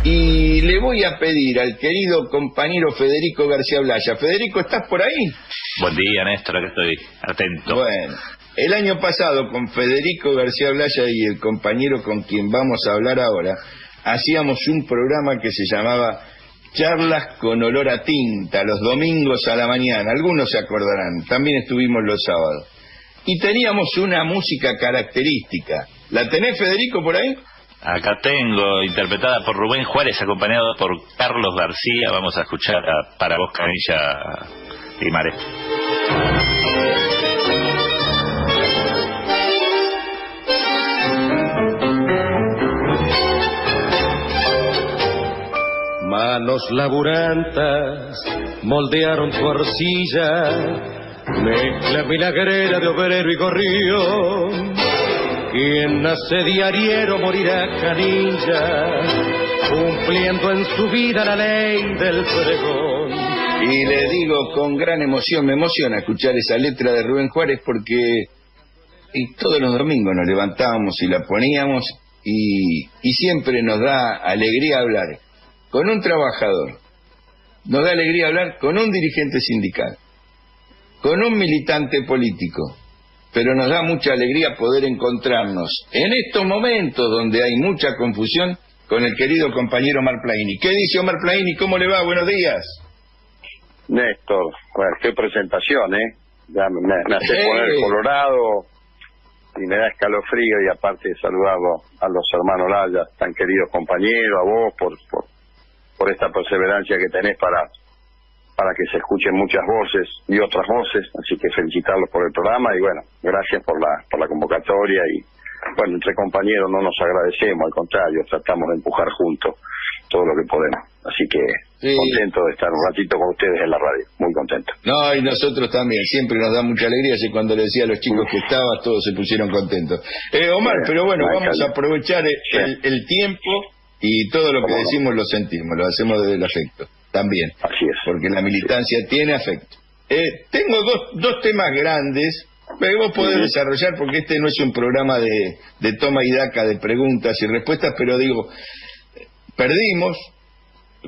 Y le voy a pedir al querido compañero Federico García Blaya. Federico, ¿estás por ahí? Buen día, Néstor, aquí estoy atento. Bueno, el año pasado con Federico García Blaya y el compañero con quien vamos a hablar ahora, hacíamos un programa que se llamaba Charlas con olor a tinta, los domingos a la mañana. Algunos se acordarán, también estuvimos los sábados. Y teníamos una música característica. ¿La tenés, Federico, por ahí? Acá tengo, interpretada por Rubén Juárez, acompañado por Carlos García. Vamos a escuchar a Para vos, Canilla y Mare. Manos laburantas moldearon tu arcilla, mezcla milagrera de obrero y gorrión. Quien nace diariero morirá canilla, cumpliendo en su vida la ley del pregón. Y le digo con gran emoción, me emociona escuchar esa letra de Rubén Juárez porque todos los domingos nos levantábamos y la poníamos y siempre nos da alegría hablar con un trabajador, nos da alegría hablar con un dirigente sindical, con un militante político. Pero nos da mucha alegría poder encontrarnos en estos momentos donde hay mucha confusión con el querido compañero Omar Plaini. ¿Qué dice Omar Plaini? ¿Cómo le va? Buenos días. Néstor, bueno, qué presentación, Ya me hace poner colorado y me da escalofrío, y aparte saludado a los hermanos Laya, tan queridos compañeros, a vos por esta perseverancia que tenés para que se escuchen muchas voces y otras voces, así que felicitarlos por el programa y bueno, gracias por la convocatoria y bueno, entre compañeros no nos agradecemos, al contrario, tratamos de empujar juntos todo lo que podemos, así que sí. Contento de estar un ratito con ustedes en la radio, muy contento. No, y nosotros también, siempre nos da mucha alegría, así cuando le decía a los chicos que estabas, todos se pusieron contentos. Omar, pero bueno, vamos a aprovechar el tiempo y todo lo que decimos lo sentimos, lo hacemos desde el afecto. También, así es, porque la militancia tiene afecto. Tengo dos temas grandes que vos podés desarrollar, porque este no es un programa de toma y daca, de preguntas y respuestas, pero digo, perdimos,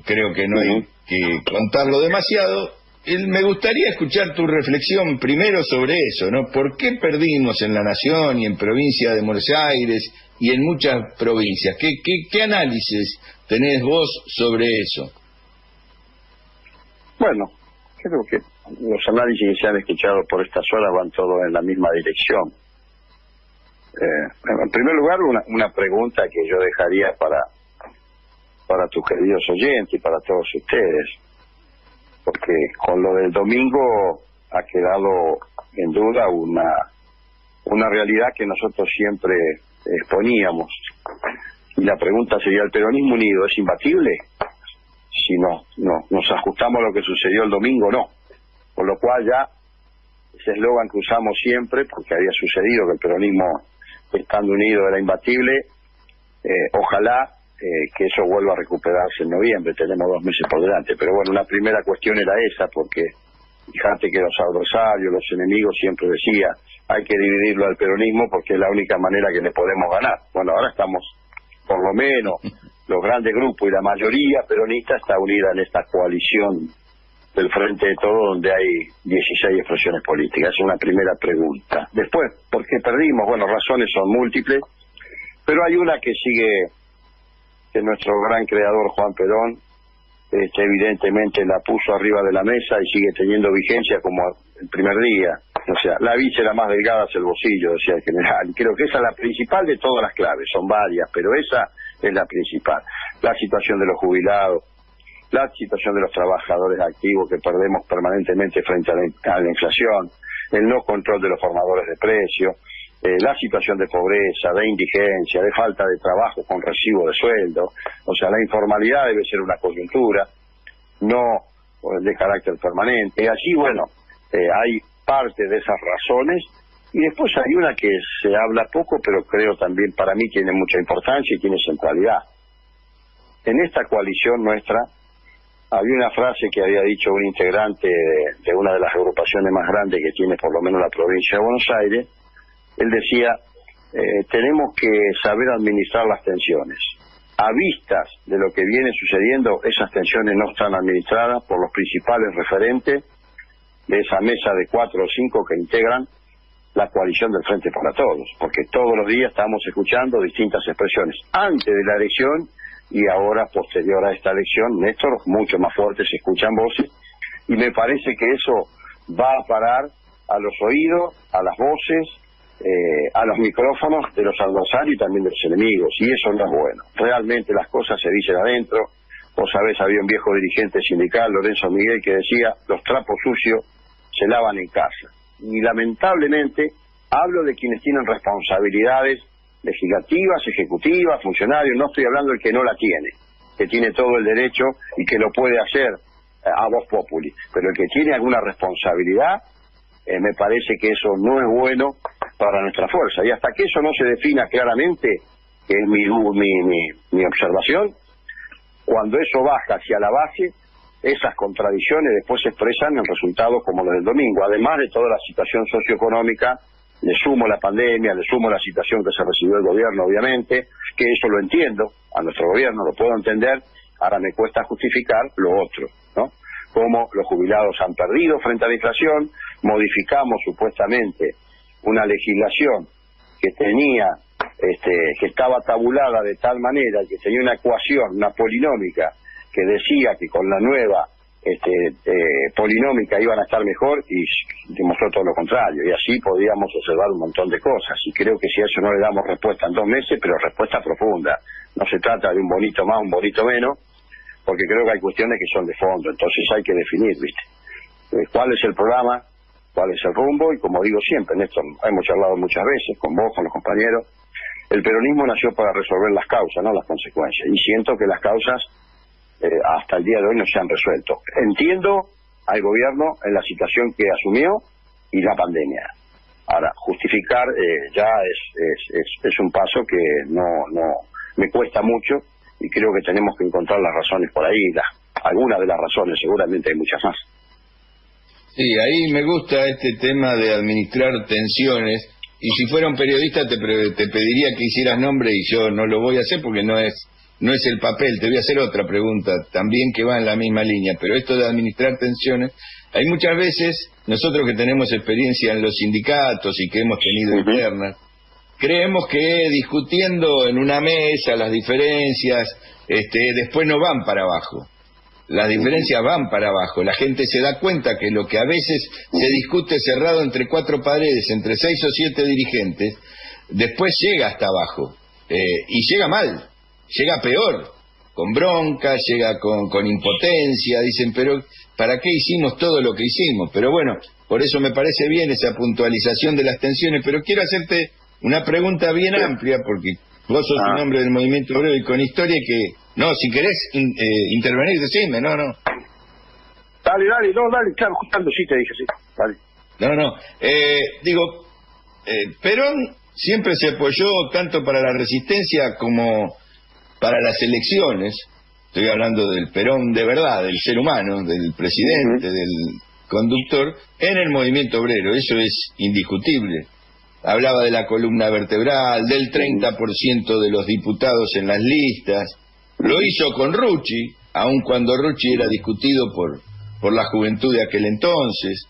creo que no hay que contarlo demasiado. Me gustaría escuchar tu reflexión primero sobre eso, ¿no? ¿Por qué perdimos en La Nación y en provincia de Buenos Aires y en muchas provincias? ¿Qué análisis tenés vos sobre eso? Bueno, creo que los análisis que se han escuchado por estas horas van todos en la misma dirección. En primer lugar, una pregunta que yo dejaría para tus queridos oyentes y para todos ustedes, porque con lo del domingo ha quedado en duda una realidad que nosotros siempre exponíamos. Y la pregunta sería, ¿el peronismo unido es imbatible? Si nos ajustamos a lo que sucedió el domingo, no. Con lo cual ya ese eslogan que usamos siempre, porque había sucedido que el peronismo, estando unido, era imbatible, ojalá que eso vuelva a recuperarse en noviembre, tenemos 2 meses por delante. Pero bueno, una primera cuestión era esa, porque fíjate que los adversarios, los enemigos siempre decían, hay que dividirlo al peronismo porque es la única manera que le podemos ganar. Bueno, ahora estamos, por lo menos, los grandes grupos y la mayoría peronista está unida en esta coalición del Frente de Todos, donde hay 16 expresiones políticas. Es una primera pregunta. Después, ¿por qué perdimos? Bueno, razones son múltiples, pero hay una que sigue, que nuestro gran creador Juan Perón evidentemente la puso arriba de la mesa y sigue teniendo vigencia como el primer día. O sea, la víscera más delgada es el bolsillo, decía el general. Y creo que esa es la principal de todas las claves, son varias, pero esa es la principal. La situación de los jubilados, la situación de los trabajadores activos que perdemos permanentemente frente a la inflación, el no control de los formadores de precios, la situación de pobreza, de indigencia, de falta de trabajo con recibo de sueldo. O sea, la informalidad debe ser una coyuntura, no de carácter permanente. Y allí, bueno, hay parte de esas razones, y después hay una que se habla poco, pero creo también para mí tiene mucha importancia y tiene centralidad. En esta coalición nuestra había una frase que había dicho un integrante de una de las agrupaciones más grandes que tiene por lo menos la provincia de Buenos Aires, él decía, tenemos que saber administrar las tensiones. A vistas de lo que viene sucediendo, esas tensiones no están administradas por los principales referentes de esa mesa de 4 o 5 que integran la coalición del Frente para Todos, porque todos los días estamos escuchando distintas expresiones antes de la elección y ahora posterior a esta elección, Néstor, mucho más fuerte se escuchan voces, y me parece que eso va a parar a los oídos, a las voces, a los micrófonos de los adversarios y también de los enemigos, y eso no es bueno. Realmente las cosas se dicen adentro. Vos sabés, había un viejo dirigente sindical, Lorenzo Miguel, que decía, los trapos sucios se lavan en casa. Y lamentablemente hablo de quienes tienen responsabilidades legislativas, ejecutivas, funcionarios, no estoy hablando del que no la tiene, que tiene todo el derecho y que lo puede hacer a voz populi, pero el que tiene alguna responsabilidad, me parece que eso no es bueno para nuestra fuerza, y hasta que eso no se defina claramente, que es mi observación, cuando eso baja hacia la base, esas contradicciones después se expresan en resultados como los del domingo, además de toda la situación socioeconómica, le sumo la pandemia, le sumo la situación que se recibió el gobierno, obviamente, que eso lo entiendo, a nuestro gobierno lo puedo entender, ahora me cuesta justificar lo otro, ¿no? Como los jubilados han perdido frente a la inflación, modificamos supuestamente una legislación que tenía, que estaba tabulada de tal manera que tenía una ecuación, una polinómica, que decía que con la nueva polinómica iban a estar mejor, y demostró todo lo contrario, y así podíamos observar un montón de cosas, y creo que si a eso no le damos respuesta en 2 meses, pero respuesta profunda, no se trata de un bonito más, un bonito menos, porque creo que hay cuestiones que son de fondo, entonces hay que definir, ¿viste? ¿Cuál es el programa? ¿Cuál es el rumbo? Y como digo siempre, Néstor, hemos charlado muchas veces con vos, con los compañeros, el peronismo nació para resolver las causas, no las consecuencias, y siento que las causas hasta el día de hoy no se han resuelto. Entiendo al gobierno en la situación que asumió y la pandemia. Ahora, justificar ya es un paso que no me cuesta mucho, y creo que tenemos que encontrar las razones por ahí, algunas de las razones, seguramente hay muchas más. Sí, ahí me gusta este tema de administrar tensiones, y si fuera un periodista te pediría que hicieras nombre, y yo no lo voy a hacer porque no es el papel. Te voy a hacer otra pregunta también que va en la misma línea, pero esto de administrar tensiones, hay muchas veces, nosotros que tenemos experiencia en los sindicatos y que hemos tenido internas, creemos que discutiendo en una mesa las diferencias después no van para abajo. Las diferencias van para abajo. La gente se da cuenta que lo que a veces se discute cerrado entre 4 paredes, entre 6 o 7 dirigentes, después llega hasta abajo. Y llega mal, llega peor, con bronca, llega con impotencia. Dicen, pero ¿para qué hicimos todo lo que hicimos? Pero bueno, por eso me parece bien esa puntualización de las tensiones. Pero quiero hacerte una pregunta bien amplia, porque vos sos un hombre del movimiento obrero y con historia que... No, si querés intervenir, decime, no. Dale, claro, justo sí te dije, sí, dale. No, Perón siempre se apoyó tanto para la resistencia como para las elecciones. Estoy hablando del Perón de verdad, del ser humano, del presidente, del conductor, en el movimiento obrero, eso es indiscutible. Hablaba de la columna vertebral, del 30% de los diputados en las listas. Lo hizo con Rucci, aun cuando Rucci era discutido por la juventud de aquel entonces.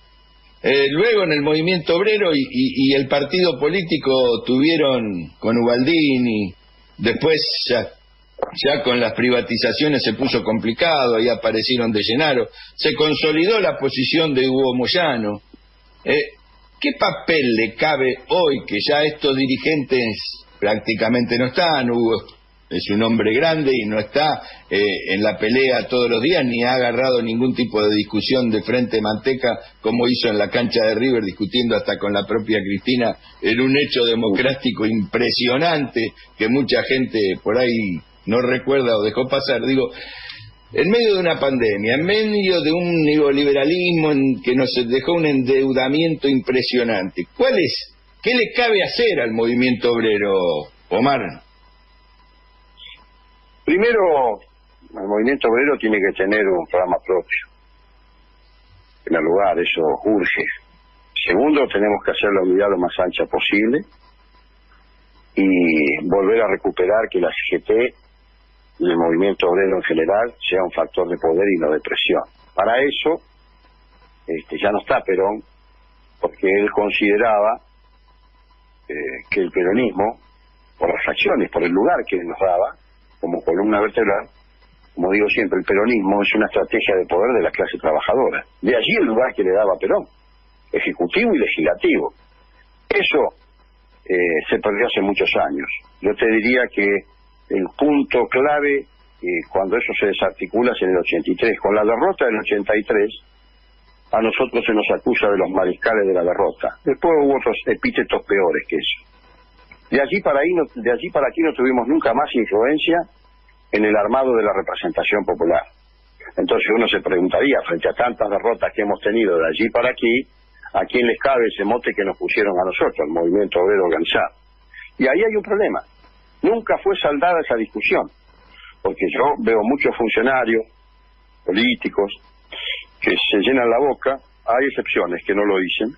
Luego en el movimiento obrero y el partido político tuvieron con Ubaldini, después ya con las privatizaciones se puso complicado, ahí aparecieron De Gennaro, se consolidó la posición de Hugo Moyano. ¿Qué papel le cabe hoy que ya estos dirigentes prácticamente no están? Hugo es un hombre grande y no está en la pelea todos los días, ni ha agarrado ningún tipo de discusión de frente manteca como hizo en la cancha de River, discutiendo hasta con la propia Cristina en un hecho democrático impresionante que mucha gente por ahí no recuerda o dejó pasar. Digo, en medio de una pandemia, en medio de un neoliberalismo que nos dejó un endeudamiento impresionante, ¿qué le cabe hacer al movimiento obrero, Omar? Primero, el movimiento obrero tiene que tener un programa propio. En primer lugar, eso urge. Segundo, tenemos que hacer la unidad lo más ancha posible y volver a recuperar que la CGT y el movimiento obrero en general sea un factor de poder y no de presión. Para eso, ya no está Perón, porque él consideraba que el peronismo, por las acciones, por el lugar que nos daba como columna vertebral, como digo siempre, el peronismo es una estrategia de poder de la clase trabajadora. De allí el lugar que le daba Perón, ejecutivo y legislativo. Eso se perdió hace muchos años. Yo te diría que el punto clave, cuando eso se desarticula, es en el 83. Con la derrota del 83, a nosotros se nos acusa de los mariscales de la derrota. Después hubo otros epítetos peores que eso. De allí para aquí no tuvimos nunca más influencia en el armado de la representación popular. Entonces uno se preguntaría, frente a tantas derrotas que hemos tenido de allí para aquí, ¿a quién les cabe ese mote que nos pusieron a nosotros, el movimiento obrero organizado? Y ahí hay un problema. Nunca fue saldada esa discusión, porque yo veo muchos funcionarios políticos que se llenan la boca, hay excepciones que no lo dicen,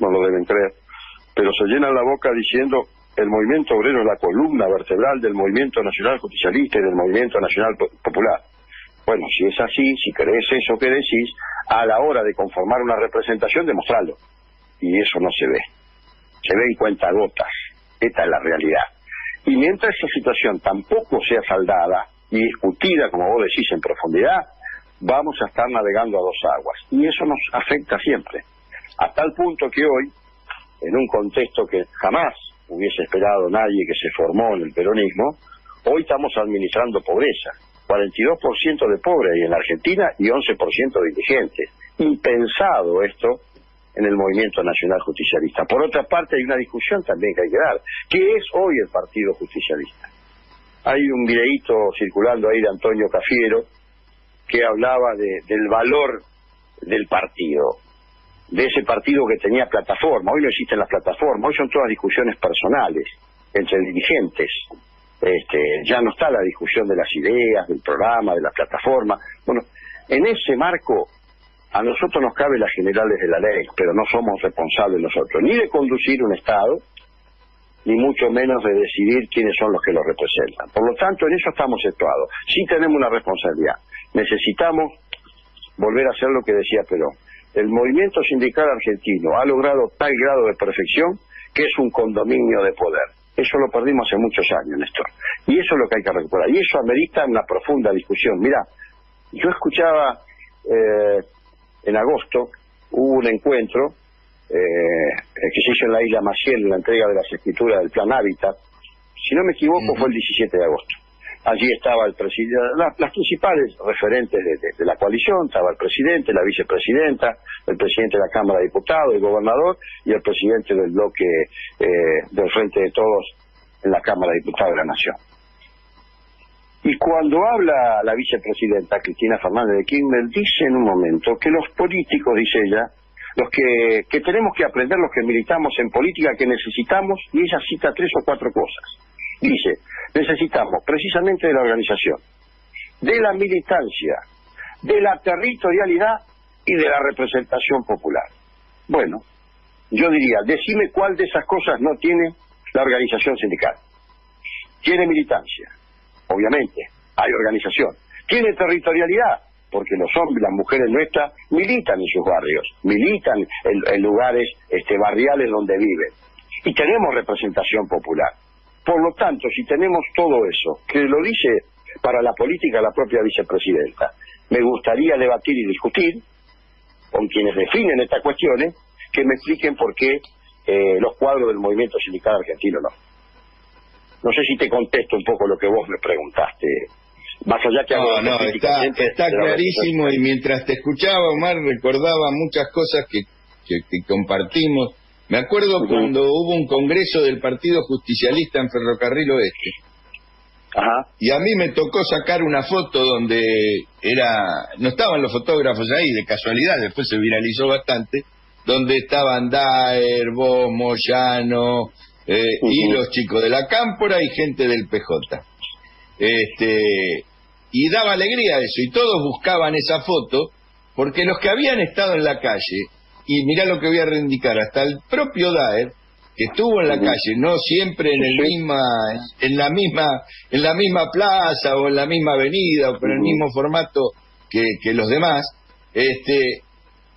no lo deben creer, pero se llenan la boca diciendo el movimiento obrero es la columna vertebral del movimiento nacional justicialista y del movimiento nacional popular. Bueno, si es así, si crees eso que decís, a la hora de conformar una representación, demostrarlo. Y eso no se ve. Se ve en cuentagotas. Esta es la realidad. Y mientras esa situación tampoco sea saldada y discutida, como vos decís, en profundidad, vamos a estar navegando a dos aguas. Y eso nos afecta siempre. A tal punto que hoy, en un contexto que jamás hubiese esperado nadie que se formó en el peronismo, hoy estamos administrando pobreza. 42% de pobres hay en la Argentina y 11% de indigentes. Impensado esto en el movimiento nacional justicialista. Por otra parte, hay una discusión también que hay que dar. ¿Qué es hoy el Partido Justicialista? Hay un videíto circulando ahí de Antonio Cafiero que hablaba del valor del partido, de ese partido que tenía plataforma. Hoy no existen las plataformas, hoy son todas discusiones personales entre dirigentes. Ya no está la discusión de las ideas, del programa, de la plataforma. Bueno, en ese marco a nosotros nos cabe las generales de la ley, pero no somos responsables nosotros, ni de conducir un Estado, ni mucho menos de decidir quiénes son los que lo representan. Por lo tanto, en eso estamos situados. Sí tenemos una responsabilidad. Necesitamos volver a hacer lo que decía Perón. El movimiento sindical argentino ha logrado tal grado de perfección que es un condominio de poder. Eso lo perdimos hace muchos años, Néstor. Y eso es lo que hay que recuperar. Y eso amerita una profunda discusión. Mirá, yo escuchaba en agosto, hubo un encuentro que se hizo en la isla Maciel, en la entrega de las escrituras del Plan Hábitat. Si no me equivoco, fue el 17 de agosto. Allí estaba el presidente, las principales referentes de la coalición, estaba el presidente, la vicepresidenta, el presidente de la Cámara de Diputados, el gobernador y el presidente del bloque del Frente de Todos en la Cámara de Diputados de la Nación. Y cuando habla la vicepresidenta Cristina Fernández de Kirchner, dice en un momento que los políticos, dice ella, los que tenemos que aprender, los que militamos en política, que necesitamos, y ella cita 3 o 4 cosas. Dice, necesitamos precisamente de la organización, de la militancia, de la territorialidad y de la representación popular. Bueno, yo diría, decime cuál de esas cosas no tiene la organización sindical. Tiene militancia, obviamente, hay organización. Tiene territorialidad, porque los hombres y las mujeres nuestras militan en sus barrios, militan en lugares barriales donde viven. Y tenemos representación popular. Por lo tanto, si tenemos todo eso, que lo dice para la política la propia vicepresidenta, me gustaría debatir y discutir con quienes definen estas cuestiones, que me expliquen por qué los cuadros del movimiento sindical argentino no. No sé si te contesto un poco lo que vos me preguntaste. Más allá que no, está clarísimo, y mientras te escuchaba, Omar, recordaba muchas cosas que compartimos. Me acuerdo cuando hubo un congreso del Partido Justicialista en Ferrocarril Oeste. Ajá. Y a mí me tocó sacar una foto donde no estaban los fotógrafos ahí, de casualidad, después se viralizó bastante, donde estaban Daer, vos, Moyano, y los chicos de la Cámpora y gente del PJ. Y daba alegría eso, y todos buscaban esa foto, porque los que habían estado en la calle y mirá lo que voy a reivindicar, hasta el propio Daer, que estuvo en la calle, no siempre en la misma plaza o en la misma avenida o con el mismo formato que los demás,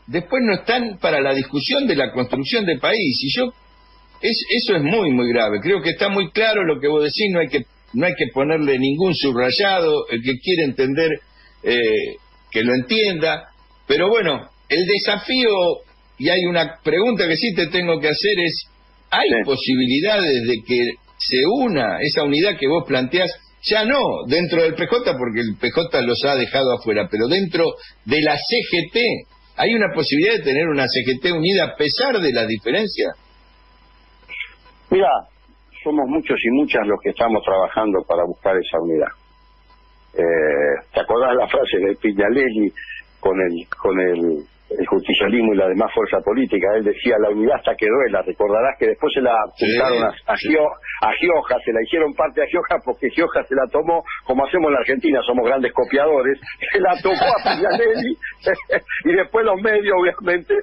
después no están para la discusión de la construcción del país. Y eso es muy, muy grave. Creo que está muy claro lo que vos decís, no hay que ponerle ningún subrayado, el que quiere entender, que lo entienda. Pero bueno, el desafío, y hay una pregunta que sí te tengo que hacer, es, ¿hay posibilidades de que se una esa unidad que vos planteás, ya no dentro del PJ, porque el PJ los ha dejado afuera, pero dentro de la CGT? ¿Hay una posibilidad de tener una CGT unida a pesar de las diferencias? Mira, somos muchos y muchas los que estamos trabajando para buscar esa unidad. ¿Te acordás la frase de Piñalelli con el justicialismo y la demás fuerza política? Él decía, la unidad hasta que duela. Recordarás que después se la apuntaron a Gioja, se la hicieron parte a Gioja porque Gioja se la tomó, como hacemos en la Argentina, somos grandes copiadores, se la tomó a Piñanelli y después los medios, obviamente,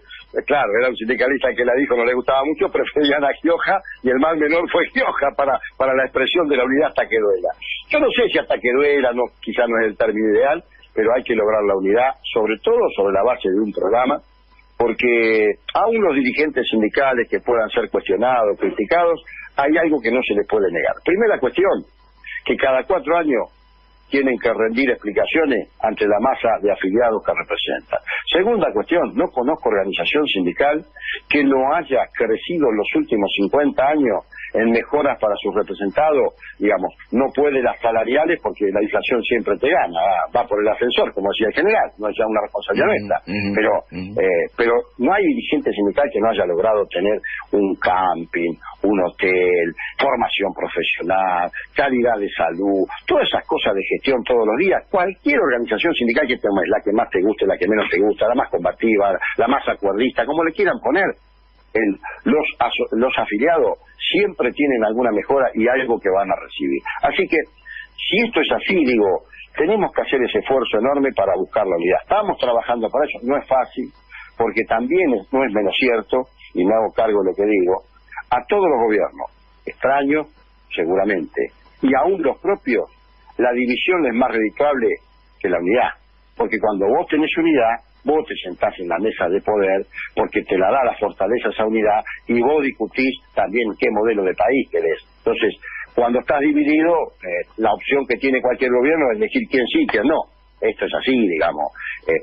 claro, era un sindicalista que la dijo, no le gustaba mucho, preferían a Gioja y el mal menor fue Gioja para la expresión de la unidad hasta que duela. Yo no sé si hasta que duela, no, quizá no es el término ideal, pero hay que lograr la unidad, sobre todo sobre la base de un programa, porque aún los dirigentes sindicales que puedan ser cuestionados, criticados, hay algo que no se les puede negar. Primera cuestión, que cada 4 años tienen que rendir explicaciones ante la masa de afiliados que representan. Segunda cuestión, no conozco organización sindical que no haya crecido en los últimos 50 años en mejoras para sus representados. Digamos, no puede las salariales porque la inflación siempre te gana, va por el ascensor, como decía el general, no es ya una responsabilidad nuestra. Pero no hay dirigente sindical que no haya logrado tener un camping, un hotel, formación profesional, calidad de salud, todas esas cosas de gestión todos los días. Cualquier organización sindical que tomes, la que más te guste, la que menos te gusta, la más combativa, la más acuerdista, como le quieran poner, los afiliados siempre tienen alguna mejora y algo que van a recibir. Así que, si esto es así, digo, tenemos que hacer ese esfuerzo enorme para buscar la unidad. Estamos trabajando para eso, no es fácil, porque también no es menos cierto, y me hago cargo de lo que digo, a todos los gobiernos, extraños, seguramente, y aún los propios, la división es más redituable que la unidad, porque cuando vos tenés unidad, vos te sentás en la mesa de poder porque te la da la fortaleza esa unidad y vos discutís también qué modelo de país querés. Entonces, cuando estás dividido, la opción que tiene cualquier gobierno es elegir quién sí, quién no. Esto es así, digamos.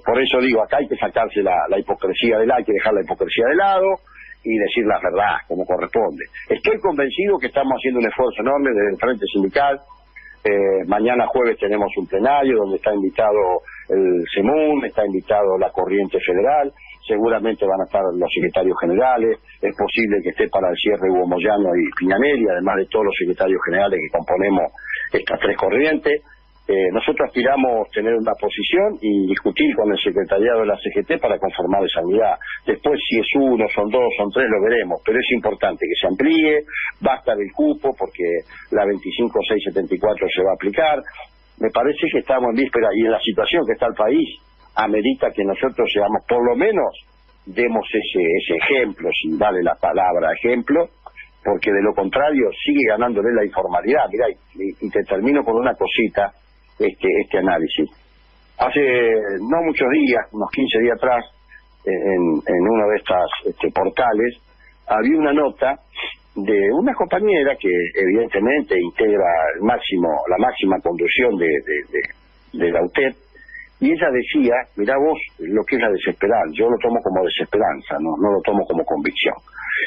Por eso digo, acá hay que sacarse la hipocresía de lado, hay que dejar la hipocresía de lado y decir la verdad como corresponde. Estoy convencido que estamos haciendo un esfuerzo enorme desde el Frente Sindical. Mañana jueves tenemos un plenario donde está invitado el CEMUN, está invitado la Corriente Federal, seguramente van a estar los secretarios generales, es posible que esté para el cierre Hugo Moyano y Piñanelli, además de todos los secretarios generales que componemos estas 3 corrientes. Nosotros aspiramos tener una posición y discutir con el secretariado de la CGT para conformar esa unidad. Después, si es 1, son 2, son 3, lo veremos, pero es importante que se amplíe, basta del cupo porque la 25.674 se va a aplicar. Me parece que estamos en víspera y en la situación que está el país amerita que nosotros seamos, por lo menos, demos ese ejemplo, si vale la palabra ejemplo, porque de lo contrario sigue ganándole la informalidad. Mirá, y te termino con una cosita, este análisis. Hace no muchos días, unos 15 días atrás, en uno de estos portales, había una nota de una compañera que evidentemente integra la máxima conducción de la UTEP, y ella decía, mirá vos lo que es la desesperanza, yo lo tomo como desesperanza, no lo tomo como convicción.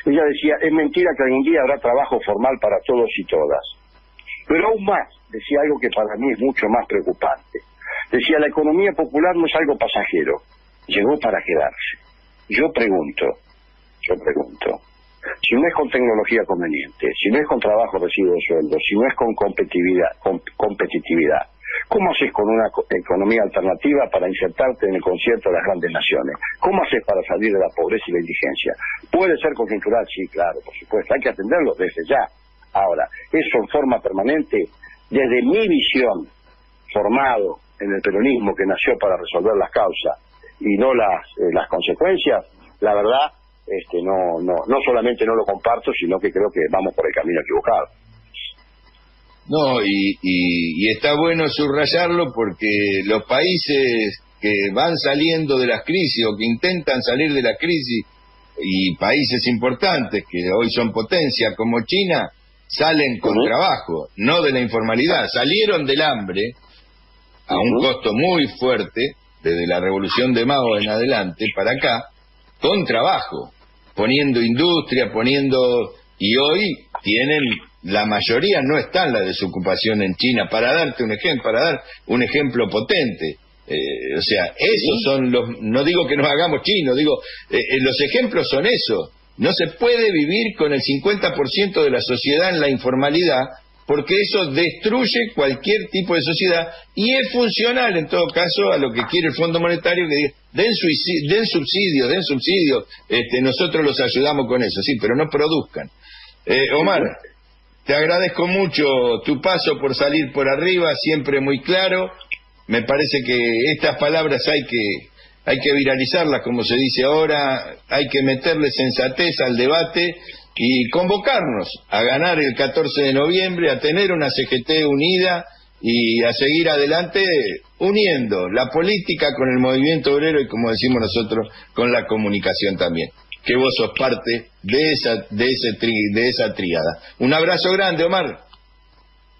Ella decía, es mentira que algún día habrá trabajo formal para todos y todas. Pero aún más, decía algo que para mí es mucho más preocupante. Decía, la economía popular no es algo pasajero, llegó para quedarse. Yo pregunto, si no es con tecnología conveniente, si no es con trabajo recibo de sueldo, si no es con competitividad, ¿cómo haces con una economía alternativa para insertarte en el concierto de las grandes naciones? ¿Cómo haces para salir de la pobreza y la indigencia? ¿Puede ser coyuntural? Sí, claro, por supuesto, hay que atenderlo desde ya. Ahora, eso en forma permanente, desde mi visión, formado en el peronismo que nació para resolver las causas y no las consecuencias, la verdad, no solamente no lo comparto, sino que creo que vamos por el camino equivocado. No, y está bueno subrayarlo porque los países que van saliendo de las crisis o que intentan salir de la crisis, y países importantes que hoy son potencia como China, salen con trabajo, no de la informalidad, salieron del hambre a un costo muy fuerte, desde la revolución de Mao en adelante para acá, con trabajo, poniendo industria, y hoy tienen, la mayoría no está en la desocupación en China, para dar un ejemplo potente. O sea, esos son no digo que nos hagamos chinos, digo, los ejemplos son esos. No se puede vivir con el 50% de la sociedad en la informalidad, porque eso destruye cualquier tipo de sociedad y es funcional en todo caso a lo que quiere el Fondo Monetario, que diga, den subsidios, nosotros los ayudamos con eso, sí, pero no produzcan. Omar, te agradezco mucho tu paso por salir por arriba, siempre muy claro. Me parece que estas palabras hay que viralizarlas, como se dice ahora, hay que meterle sensatez al debate y convocarnos a ganar el 14 de noviembre, a tener una CGT unida y a seguir adelante uniendo la política con el movimiento obrero y, como decimos nosotros, con la comunicación también, que vos sos parte de esa tríada. Un abrazo grande, Omar.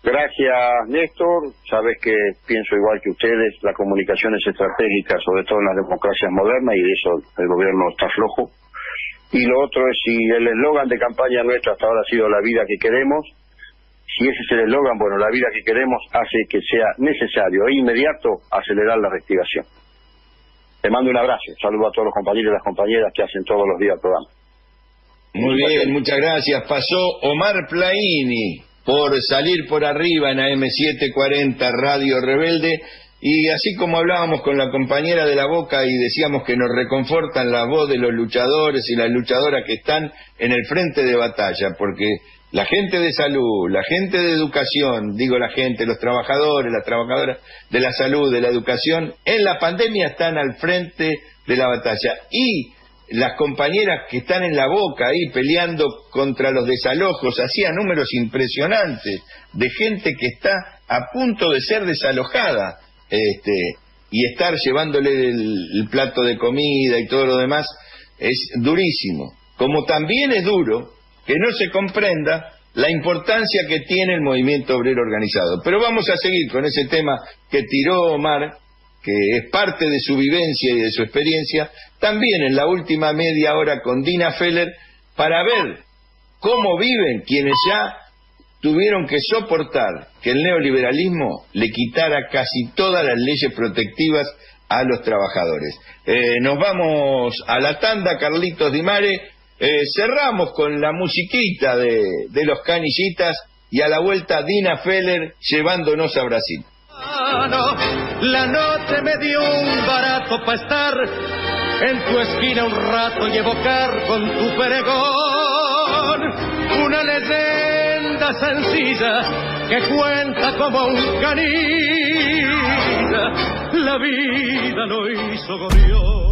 Gracias, Néstor. Sabes que pienso igual que ustedes, la comunicación es estratégica, sobre todo en las democracias modernas, y de eso el gobierno está flojo. Y lo otro es, si el eslogan de campaña nuestra hasta ahora ha sido la vida que queremos, si ese es el eslogan, bueno, la vida que queremos hace que sea necesario e inmediato acelerar la reactivación. Te mando un abrazo, saludo a todos los compañeros y las compañeras que hacen todos los días el programa. Muy bien, muchas gracias. Pasó Omar Plaini por salir por arriba en AM740 Radio Rebelde, y así como hablábamos con la compañera de La Boca y decíamos que nos reconfortan la voz de los luchadores y las luchadoras que están en el frente de batalla, porque la gente de salud, la gente de educación, los trabajadores, las trabajadoras de la salud, de la educación, en la pandemia están al frente de la batalla, y las compañeras que están en La Boca ahí peleando contra los desalojos, hacían números impresionantes de gente que está a punto de ser desalojada, y estar llevándole el plato de comida y todo lo demás es durísimo. Como también es duro que no se comprenda la importancia que tiene el movimiento obrero organizado. Pero vamos a seguir con ese tema que tiró Omar, que es parte de su vivencia y de su experiencia, también en la última media hora con Dina Feller, para ver cómo viven quienes ya tuvieron que soportar que el neoliberalismo le quitara casi todas las leyes protectivas a los trabajadores. Nos vamos a la tanda, Carlitos Di Mare, cerramos con la musiquita de los Canillitas y a la vuelta Dina Feller llevándonos a Brasil. La noche me dio un barato para estar en tu esquina un rato y evocar con tu pregón una leyenda sencilla que cuenta como un canilla, la vida lo hizo gorrión.